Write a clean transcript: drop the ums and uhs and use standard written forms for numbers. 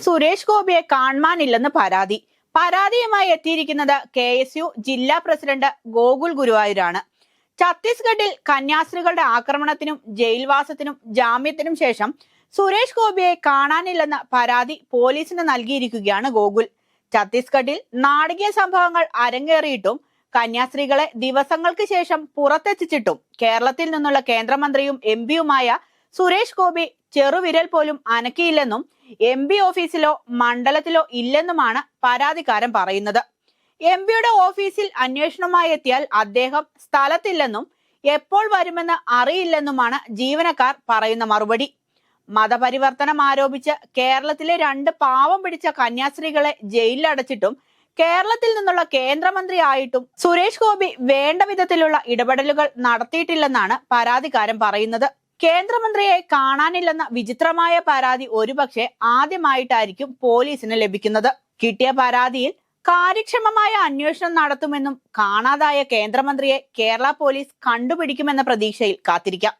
സുരേഷ് ഗോപിയെ കാണാനില്ലെന്ന് പരാതിയുമായി എത്തിയിരിക്കുന്നത് KSU ജില്ലാ പ്രസിഡന്റ് ഗോകുൽ ഗുരുവായൂരാണ്. ഛത്തീസ്ഗഡിൽ കന്യാസ്ത്രീകളുടെ ആക്രമണത്തിനും ജയിൽവാസത്തിനും ജാമ്യത്തിനും ശേഷം സുരേഷ് ഗോപിയെ കാണാനില്ലെന്ന പരാതി പോലീസിന് നൽകിയിരിക്കുകയാണ് ഗോകുൽ. ഛത്തീസ്ഗഡിൽ നാടകീയ സംഭവങ്ങൾ അരങ്ങേറിയിട്ടും കന്യാസ്ത്രീകളെ ദിവസങ്ങൾക്ക് ശേഷം പുറത്തെത്തിച്ചിട്ടും കേരളത്തിൽ നിന്നുള്ള കേന്ദ്രമന്ത്രിയും MP-യുമായ സുരേഷ് ഗോപി ചെറുവിരൽ പോലും അനക്കിയില്ലെന്നും MP ഓഫീസിലോ മണ്ഡലത്തിലോ ഇല്ലെന്നുമാണ് പരാതിക്കാരൻ പറയുന്നത്. MP-യുടെ ഓഫീസിൽ അന്വേഷണവുമായി എത്തിയാൽ അദ്ദേഹം സ്ഥലത്തില്ലെന്നും എപ്പോൾ വരുമെന്ന് അറിയില്ലെന്നുമാണ് ജീവനക്കാർ പറയുന്ന മറുപടി. മതപരിവർത്തനം ആരോപിച്ച് കേരളത്തിലെ 2 പാവം പിടിച്ച കന്യാസ്ത്രീകളെ ജയിലിലടച്ചിട്ടും കേരളത്തിൽ നിന്നുള്ള കേന്ദ്രമന്ത്രി ആയിട്ടും സുരേഷ് ഗോപി വേണ്ട വിധത്തിലുള്ള ഇടപെടലുകൾ നടത്തിയിട്ടില്ലെന്നാണ് പരാതിക്കാരൻ പറയുന്നത്. കേന്ദ്രമന്ത്രിയെ കാണാനില്ലെന്ന വിചിത്രമായ പരാതി ഒരുപക്ഷെ ആദ്യമായിട്ടായിരിക്കും പോലീസിന് ലഭിക്കുന്നത്. കിട്ടിയ പരാതിയിൽ കാര്യക്ഷമമായ അന്വേഷണം നടത്തുമെന്നും കാണാതായ കേന്ദ്രമന്ത്രിയെ കേരള പോലീസ് കണ്ടുപിടിക്കുമെന്ന പ്രതീക്ഷയിൽ കാത്തിരിക്കാം.